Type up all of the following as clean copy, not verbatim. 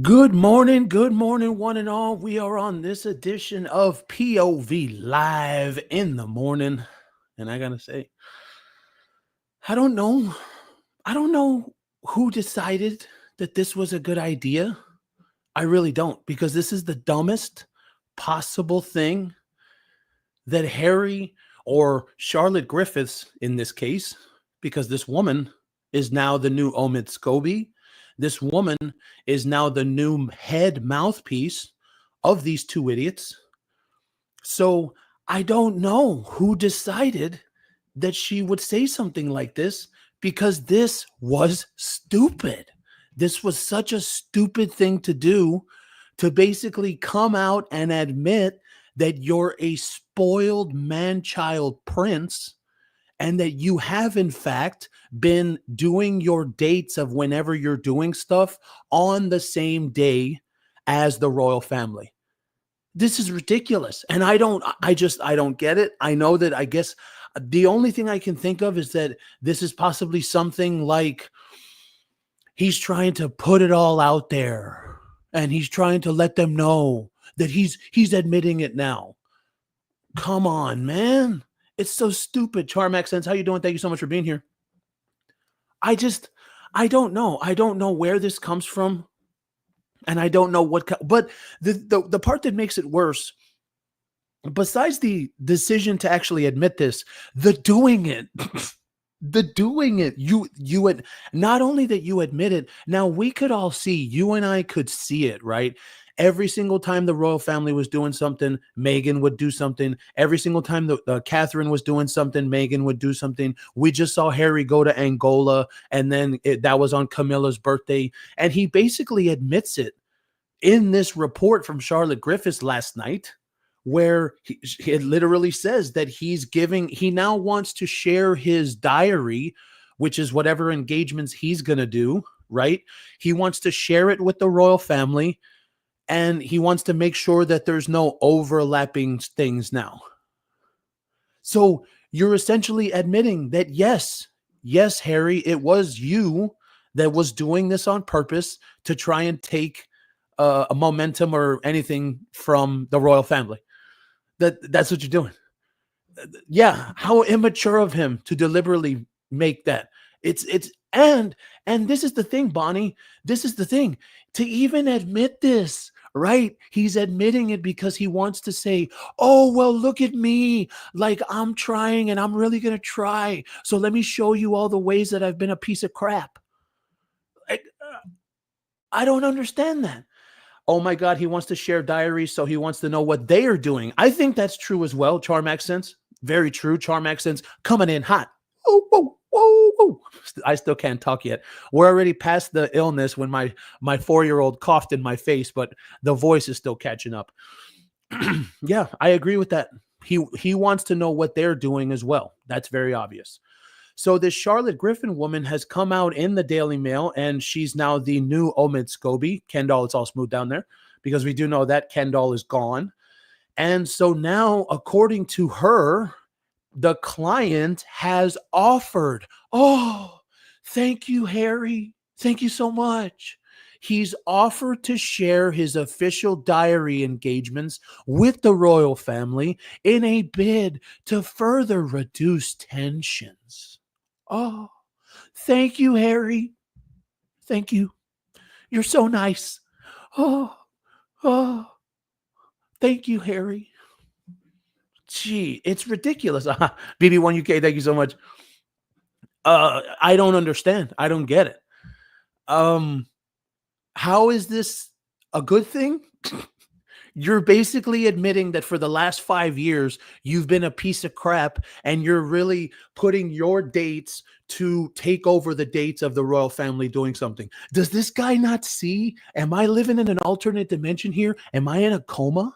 Good morning, one and all. We are on this edition of POV Live in the morning. And I gotta say, I don't know. I don't know who decided that this was a good idea. I really don't, because this is the dumbest possible thing that Harry or Charlotte Griffiths, in this case, because this woman is now the new Omid Scobie. This woman is now the new head mouthpiece of these two idiots. So I don't know who decided that she would say something like this, because this was stupid. This was such a stupid thing to do, to basically come out and admit that you're a spoiled man-child prince and that you have in fact been doing your dates of whenever you're doing stuff on the same day as the royal family. This is ridiculous. And I don't get it. I know that, I guess the only thing I can think of is that this is possibly something like he's trying to put it all out there and he's trying to let them know that he's admitting it now. Come on, man. It's so stupid. Charm Accents, how you doing? Thank you so much for being here. I don't know. I don't know where this comes from. And I don't know but the part that makes it worse, besides the decision to actually admit this, the doing it, not only that you admit it, now we could all see, you and I could see it, right? Every single time the royal family was doing something, Meghan would do something. Every single time the Catherine was doing something, Meghan would do something. We just saw Harry go to Angola, and then that was on Camilla's birthday. And he basically admits it in this report from Charlotte Griffiths last night, where he literally says that he now wants to share his diary, which is whatever engagements he's going to do, right? He wants to share it with the royal family. And he wants to make sure that there's no overlapping things now. So you're essentially admitting that, yes, Harry, it was you that was doing this on purpose to try and take a momentum or anything from the royal family. That's what you're doing. Yeah, how immature of him to deliberately make that. And this is the thing, Bonnie. This is the thing. To even admit this, right? He's admitting it because he wants to say, oh, well, look at me. Like, I'm trying and I'm really going to try. So let me show you all the ways that I've been a piece of crap. I don't understand that. Oh my God, he wants to share diaries, so he wants to know what they are doing. I think that's true as well. Charm Accents, very true. Charm Accents coming in hot. Oh, whoa, whoa, whoa. I still can't talk yet. We're already past the illness when my 4-year-old coughed in my face, but the voice is still catching up. Yeah, I agree with that. He wants to know what they're doing as well. That's very obvious. So this Charlotte Griffin woman has come out in the Daily Mail, and she's now the new Omid Scobie. Kendall, it's all smooth down there, because we do know that Kendall is gone. And so now, according to her, the client has offered, oh, thank you, Harry. Thank you so much. He's offered to share his official diary engagements with the royal family in a bid to further reduce tensions. Oh, thank you, Harry. Thank you. You're so nice. Oh, thank you, Harry. Gee, it's ridiculous. BB1UK, thank you so much. I don't understand. I don't get it. How is this a good thing? You're basically admitting that for the last 5 years, you've been a piece of crap, and you're really putting your dates to take over the dates of the royal family doing something. Does this guy not see? Am I living in an alternate dimension here? Am I in a coma?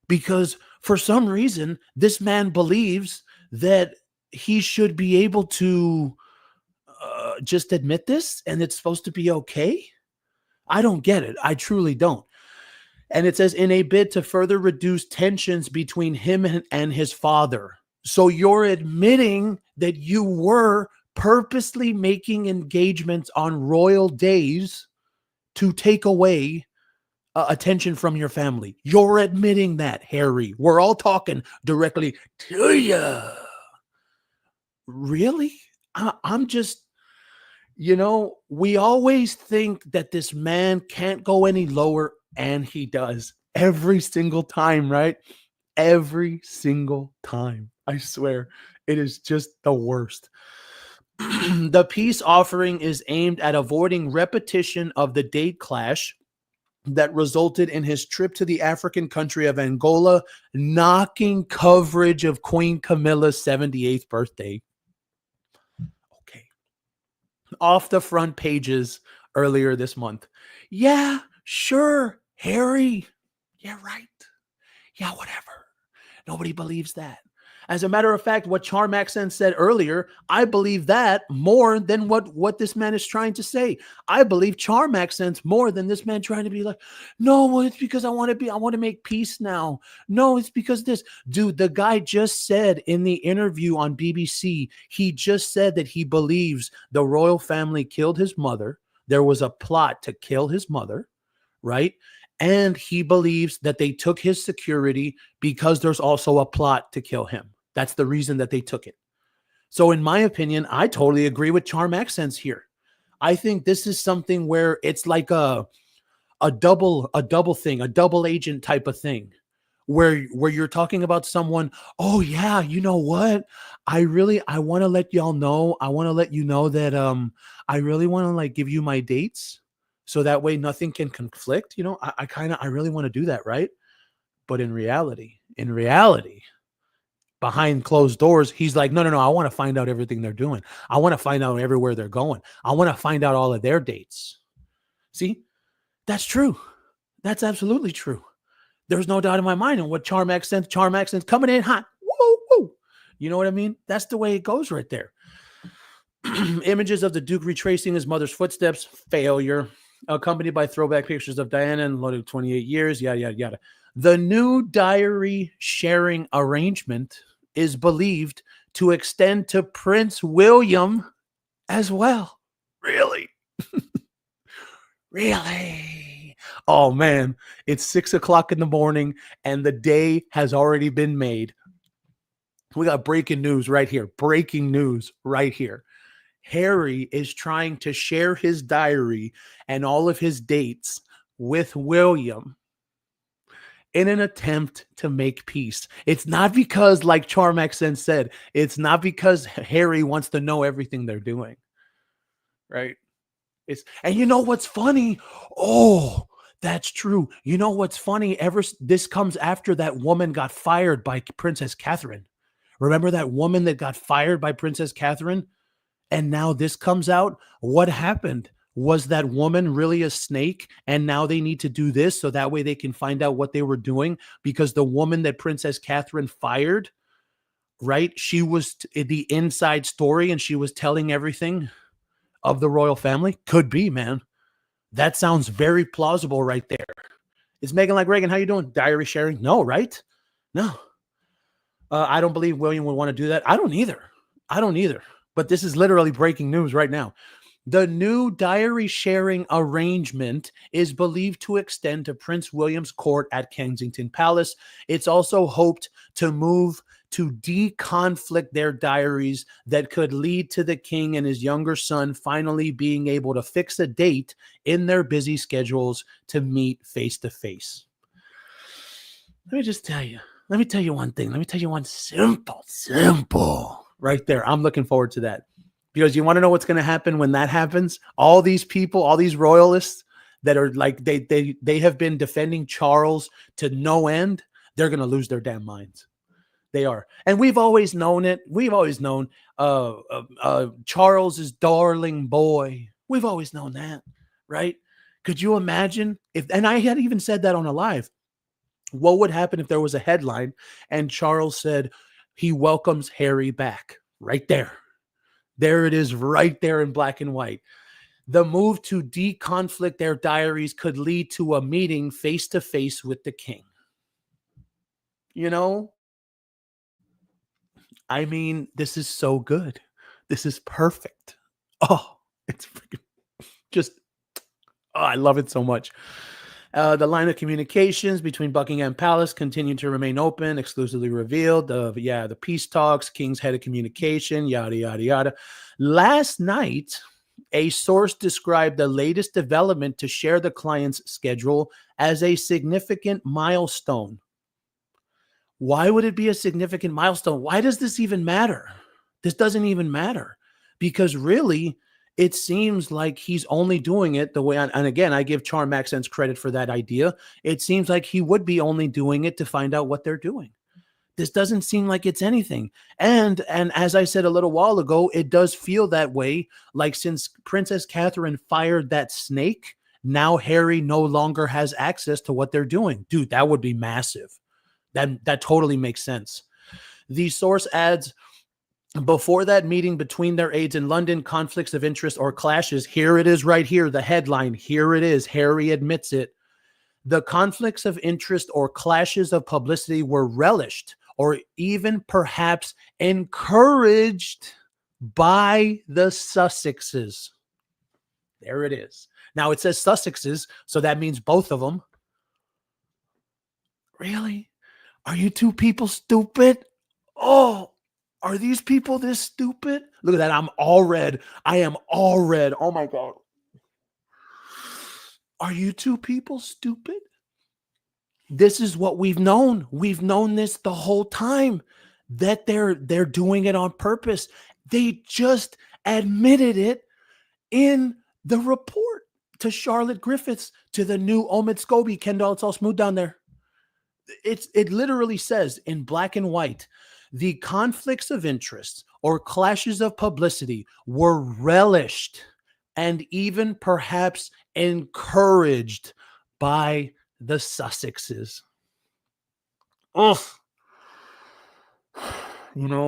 Because for some reason, this man believes that he should be able to just admit this, and it's supposed to be okay. I don't get it. I truly don't. And it says, in a bid to further reduce tensions between him and his father. So you're admitting that you were purposely making engagements on royal days to take away attention from your family. You're admitting that, Harry. We're all talking directly to you. Really? I'm just, we always think that this man can't go any lower, and he does every single time, right? Every single time. I swear, it is just the worst. The peace offering is aimed at avoiding repetition of the date clash that resulted in his trip to the African country of Angola, knocking coverage of Queen Camilla's 78th birthday. Okay. Off the front pages earlier this month. Yeah, sure, Harry. Yeah, right. Yeah, whatever. Nobody believes that. As a matter of fact, what Charm Accent said earlier, I believe that more than what this man is trying to say. I believe Charm Accents more than this man trying to be like, no, well, it's because I want to make peace now. No, it's because this. Dude, the guy just said in the interview on BBC, he just said that he believes the royal family killed his mother. There was a plot to kill his mother, right? And he believes that they took his security because there's also a plot to kill him. That's the reason that they took it. So in my opinion, I totally agree with Charm Accents here. I think this is something where it's like a double thing, a double agent type of thing. Where you're talking about someone, oh yeah, you know what? I want to let y'all know. I want to let you know that I really want to like give you my dates so that way nothing can conflict. I really want to do that, right? But in reality, behind closed doors, he's like, no, I want to find out everything they're doing. I want to find out everywhere they're going. I want to find out all of their dates. See, that's true. That's absolutely true. There's no doubt in my mind on what Charm Accents coming in hot. Woo, woo. You know what I mean? That's the way it goes right there. Images of the Duke retracing his mother's footsteps, failure, accompanied by throwback pictures of Diana and loaded 28 years, yada, yada, yada. The new diary sharing arrangement is believed to extend to Prince William as well. Really? Really? Oh man, it's 6:00 in the morning and the day has already been made. We got breaking news right here. Breaking news right here. Harry is trying to share his diary and all of his dates with William in an attempt to make peace. It's not because, like Charm Accent said, it's not because Harry wants to know everything they're doing. Right? And you know what's funny? Oh, that's true. You know what's funny? This comes after that woman got fired by Princess Catherine. Remember that woman that got fired by Princess Catherine? And now this comes out. What happened? Was that woman really a snake? And now they need to do this so that way they can find out what they were doing, because the woman that Princess Catherine fired, right? She was the inside story and she was telling everything of the royal family. Could be, man. That sounds very plausible right there. Is Megan like Reagan? How you doing? Diary sharing? No, right? No. I don't believe William would want to do that. I don't either. But this is literally breaking news right now. The new diary sharing arrangement is believed to extend to Prince William's court at Kensington Palace. It's also hoped to move to deconflict their diaries that could lead to the king and his younger son finally being able to fix a date in their busy schedules to meet face to face. Let me just tell you. Let me tell you one thing. Let me tell you one simple right there. I'm looking forward to that, because you want to know what's going to happen when that happens. All these people, all these royalists that are like, they have been defending Charles to no end. They're going to lose their damn minds. They are. And we've always known it. We've always known Charles's darling boy. We've always known that, right? Could you imagine if, and I had even said that on a live, what would happen if there was a headline and Charles said he welcomes Harry back? Right there. There it is, right there in black and white. The move to deconflict their diaries could lead to a meeting face to face with the king. You know, I mean, this is so good. This is perfect. Oh, it's freaking just, Oh, I love it so much. The line of communications between Buckingham Palace continued to remain open, exclusively revealed. The peace talks, King's head of communication, yada, yada, yada. Last night, a source described the latest development to share the client's schedule as a significant milestone. Why would it be a significant milestone? Why does this even matter? This doesn't even matter because really, it seems like he's only doing it the way, and again, I give Charm Accents credit for that idea. It seems like he would be only doing it to find out what they're doing. This doesn't seem like it's anything. And as I said a little while ago, it does feel that way. Like since Princess Catherine fired that snake, now Harry no longer has access to what they're doing. Dude, that would be massive. That totally makes sense. The source adds, before that meeting between their aides in London, conflicts of interest or clashes, here it is right here, the headline, here it is, Harry admits it. The conflicts of interest or clashes of publicity were relished or even perhaps encouraged by the Sussexes. There it is. Now it says Sussexes, so that means both of them. Really? Are you two people stupid? Oh, are these people this stupid? Look at that. I'm all red. I am all red. Oh my God. Are you two people stupid? This is what we've known. We've known this the whole time, that they're doing it on purpose. They just admitted it in the report to Charlotte Griffiths, to the new Omid Scobie. Kendall, it's all smooth down there. It literally says in black and white, the conflicts of interest or clashes of publicity were relished and even perhaps encouraged by the Sussexes. Ugh.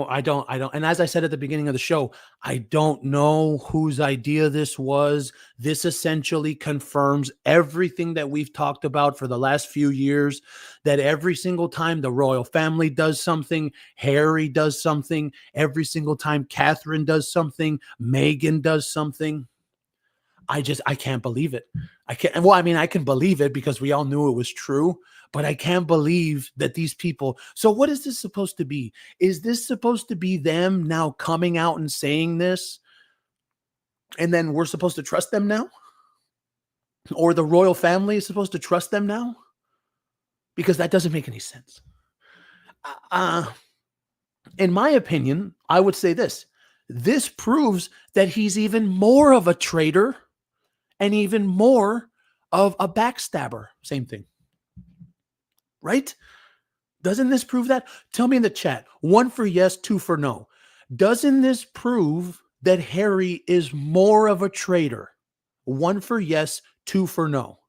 I don't, and as I said at the beginning of the show, I don't know whose idea this was. This essentially confirms everything that we've talked about for the last few years, that every single time the royal family does something, Harry does something, every single time Catherine does something, Meghan does something. I can't believe it. I can believe it because we all knew it was true, but I can't believe that these people. So what is this supposed to be? Is this supposed to be them now coming out and saying this, and then we're supposed to trust them now? Or the royal family is supposed to trust them now? Because that doesn't make any sense. In my opinion, I would say this. This proves that he's even more of a traitor and even more of a backstabber. Same thing. Right? Doesn't this prove that? Tell me in the chat. 1 for yes, 2 for no. Doesn't this prove that Harry is more of a traitor? 1 for yes, 2 for no.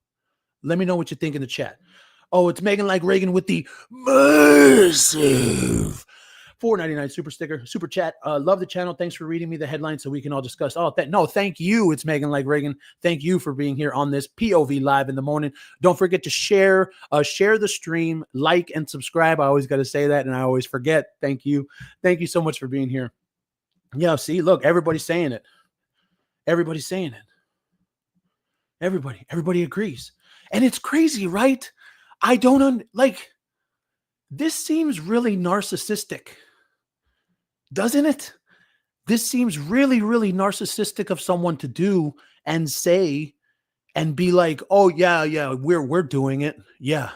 Let me know what you think in the chat. Oh, it's Megan like Reagan with the massive $4.99 super chat. Love the channel. Thanks for reading me the headline so we can all discuss. Thank you. It's Megan like Reagan. Thank you for being here on this POV live in the morning. Don't forget to share the stream, like and subscribe. I always got to say that and I always forget. Thank you. Thank you so much for being here. Yeah, see, look, everybody's saying it. Everybody's saying it. Everybody agrees. And it's crazy, right? I don't this seems really narcissistic. Doesn't it? This seems really, really narcissistic of someone to do and say and be like, oh, yeah, we're doing it. Yeah,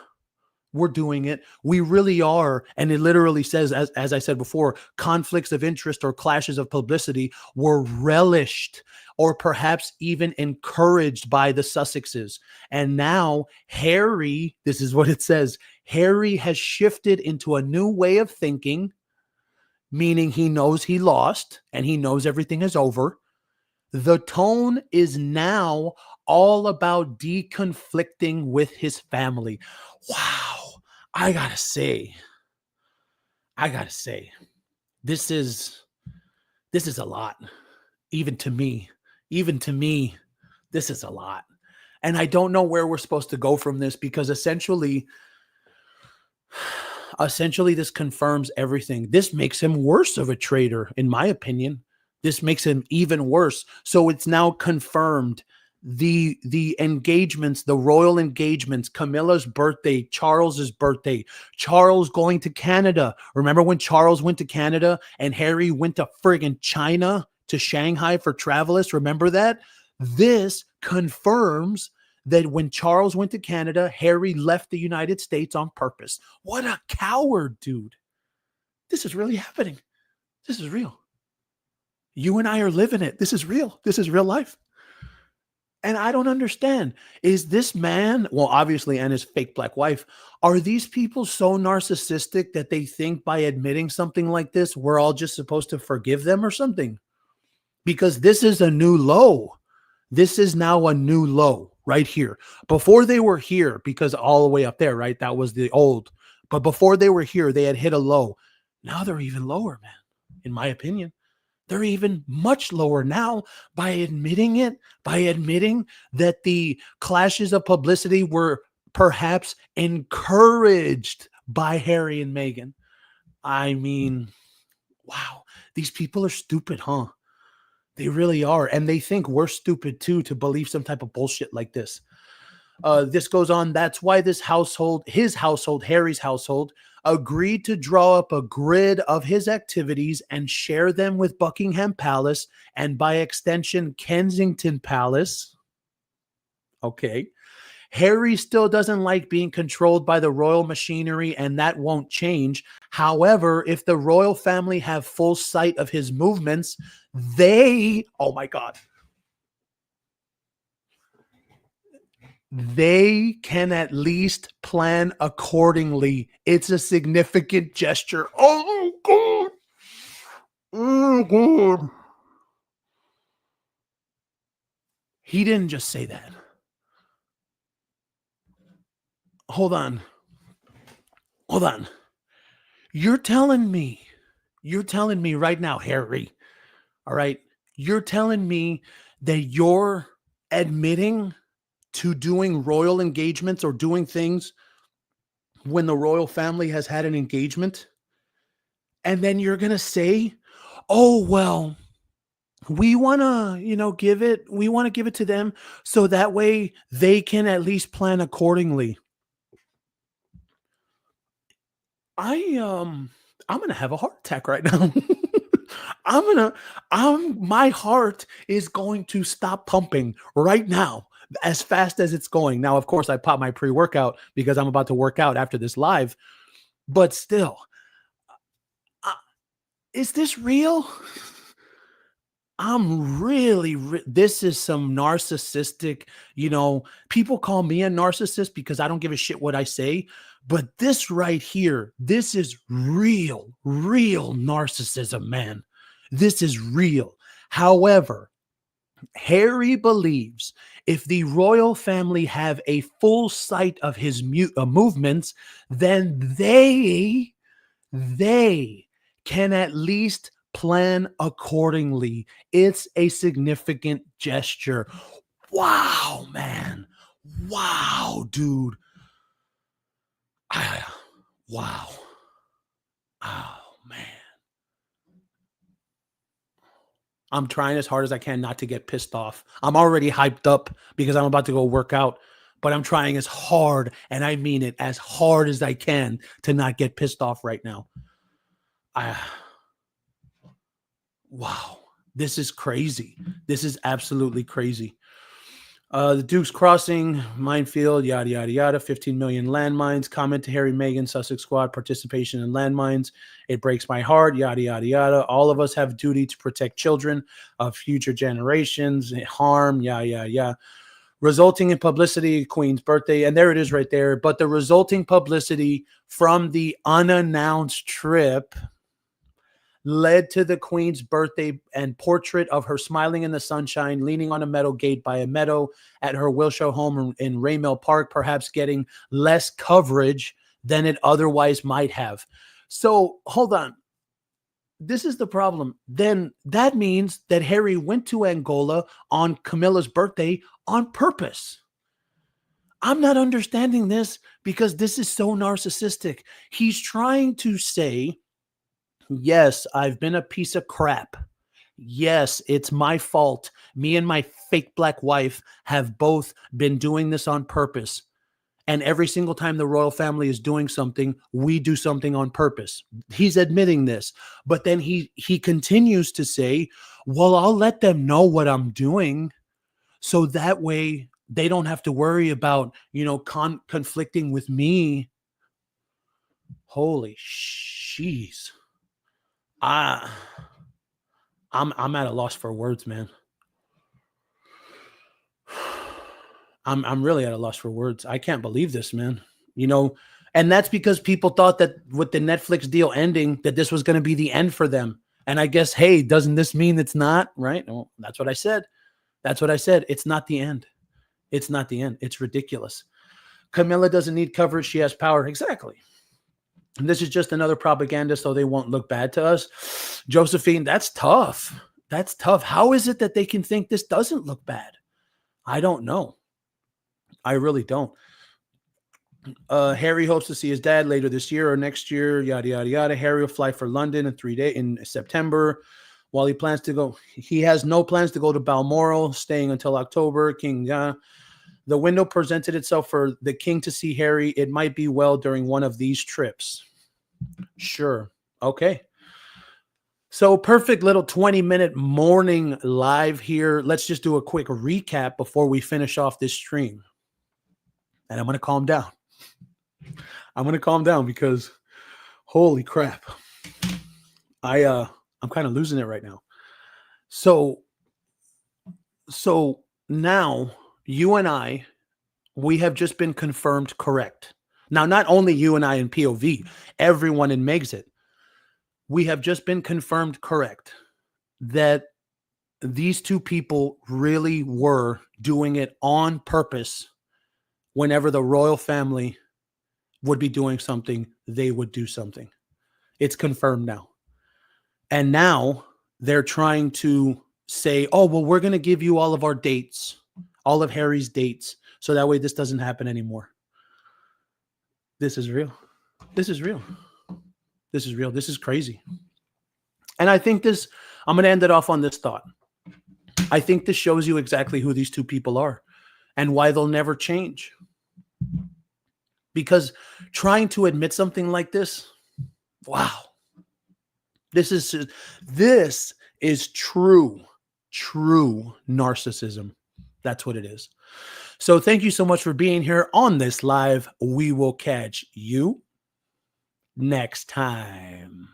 we're doing it. We really are. And it literally says, as I said before, conflicts of interest or clashes of publicity were relished or perhaps even encouraged by the Sussexes. And now Harry, this is what it says, Harry has shifted into a new way of thinking, meaning he knows he lost and he knows everything is over. The tone is now all about deconflicting with his family. Wow. I gotta say, this is a lot. Even to me, this is a lot. And I don't know where we're supposed to go from this because essentially this confirms everything. This makes him worse of a traitor, in my opinion. This makes him even worse. So it's now confirmed the engagements, the royal engagements, Camilla's birthday, Charles's birthday, Charles going to Canada. Remember when Charles went to Canada and Harry went to friggin' China, to Shanghai for Travelers? Remember that? This confirms that when Charles went to Canada, Harry left the United States on purpose. What a coward, dude. This is really happening. This is real. You and I are living it. This is real. This is real life. And I don't understand. Is this man, well, obviously, and his fake black wife, are these people so narcissistic that they think by admitting something like this, we're all just supposed to forgive them or something? Because this is a new low. This is now a new low right here. Before they were here, because all the way up there, right? That was the old. But before they were here, they had hit a low. Now they're even lower, man, in my opinion. They're even much lower now by admitting it, by admitting that the clashes of publicity were perhaps encouraged by Harry and Meghan. I mean, wow, these people are stupid, huh? They really are. And they think we're stupid too to believe some type of bullshit like this. This goes on. That's why this household, his household, Harry's household, agreed to draw up a grid of his activities and share them with Buckingham Palace and by extension, Kensington Palace. Okay. Harry still doesn't like being controlled by the royal machinery, and that won't change. However, if the royal family have full sight of his movements, they, oh my God, they can at least plan accordingly. It's a significant gesture. Oh, God. Oh, God. He didn't just say that. Hold on. Hold on. You're telling me right now, Harry, all right? You're telling me that you're admitting to doing royal engagements or doing things when the royal family has had an engagement, and then you're going to say, oh, well, we want to, give it to them so that way they can at least plan accordingly. I'm going to have a heart attack right now. My heart is going to stop pumping right now as fast as it's going. Now, of course, I pop my pre-workout because I'm about to work out after this live, but still, is this real? This is some narcissistic, people call me a narcissist because I don't give a shit what I say. But this right here, this is real narcissism, man. This is real. However, Harry believes if the royal family have a full sight of his movements, then they can at least plan accordingly. It's a significant gesture. Wow, man. Wow, dude. Wow. Oh, man. I'm trying as hard as I can not to get pissed off. I'm already hyped up because I'm about to go work out, but I'm trying as hard, and I mean it, as hard as I can to not get pissed off right now. Wow. This is crazy. This is absolutely crazy. The Duke's Crossing, minefield, yada, yada, yada, 15 million landmines. Comment to Harry, Meghan, Sussex squad, participation in landmines. It breaks my heart, yada, yada, yada. All of us have duty to protect children of future generations, harm, yada, yada, yada. Resulting in publicity, Queen's birthday. And there it is right there. But the resulting publicity from the unannounced trip led to the Queen's birthday and portrait of her smiling in the sunshine, leaning on a meadow gate by a meadow at her Wilshire home in Raymell Park, perhaps getting less coverage than it otherwise might have. So hold on. This is the problem. Then that means that Harry went to Angola on Camilla's birthday on purpose. I'm not understanding this because this is so narcissistic. He's trying to say, yes, I've been a piece of crap. Yes, it's my fault. Me and my fake black wife have both been doing this on purpose. And every single time the royal family is doing something, we do something on purpose. He's admitting this. But then he continues to say, well, I'll let them know what I'm doing. So that way they don't have to worry about, conflicting with me. Holy jeez. I I'm at a loss for words, man. I'm really at a loss for words. I can't believe this, man. You know, and that's because people thought that with the Netflix deal ending, that this was going to be the end for them. And I guess, hey, doesn't this mean it's not? Right? Well, that's what I said. That's what I said. It's not the end. It's not the end. It's ridiculous. Camilla doesn't need coverage. She has power. Exactly. And this is just another propaganda so they won't look bad to us. Josephine, that's tough. That's tough. How is it that they can think this doesn't look bad? I don't know. I really don't. Harry hopes to see his dad later this year or next year. Yada yada yada. Harry will fly for London in 3 days in September. While he plans to go, he has no plans to go to Balmoral, staying until October. The window presented itself for the king to see Harry. It might be well during one of these trips. Sure. Okay. So perfect little 20-minute morning live here. Let's just do a quick recap before we finish off this stream. And I'm going to calm down. I'm going to calm down because holy crap. I'm kind of losing it right now. So now you and I, we have just been confirmed correct. Now, not only you and I in POV, everyone in Megxit, we have just been confirmed correct that these two people really were doing it on purpose. Whenever the royal family would be doing something, they would do something. It's confirmed now. And now they're trying to say, oh, well, we're going to give you all of our dates, all of Harry's dates, so that way this doesn't happen anymore. This is real. This is real. This is real. This is crazy. And I think I'm going to end it off on this thought. I think this shows you exactly who these two people are and why they'll never change. Because trying to admit something like this, wow. This is true narcissism. That's what it is. So thank you so much for being here on this live. We will catch you next time.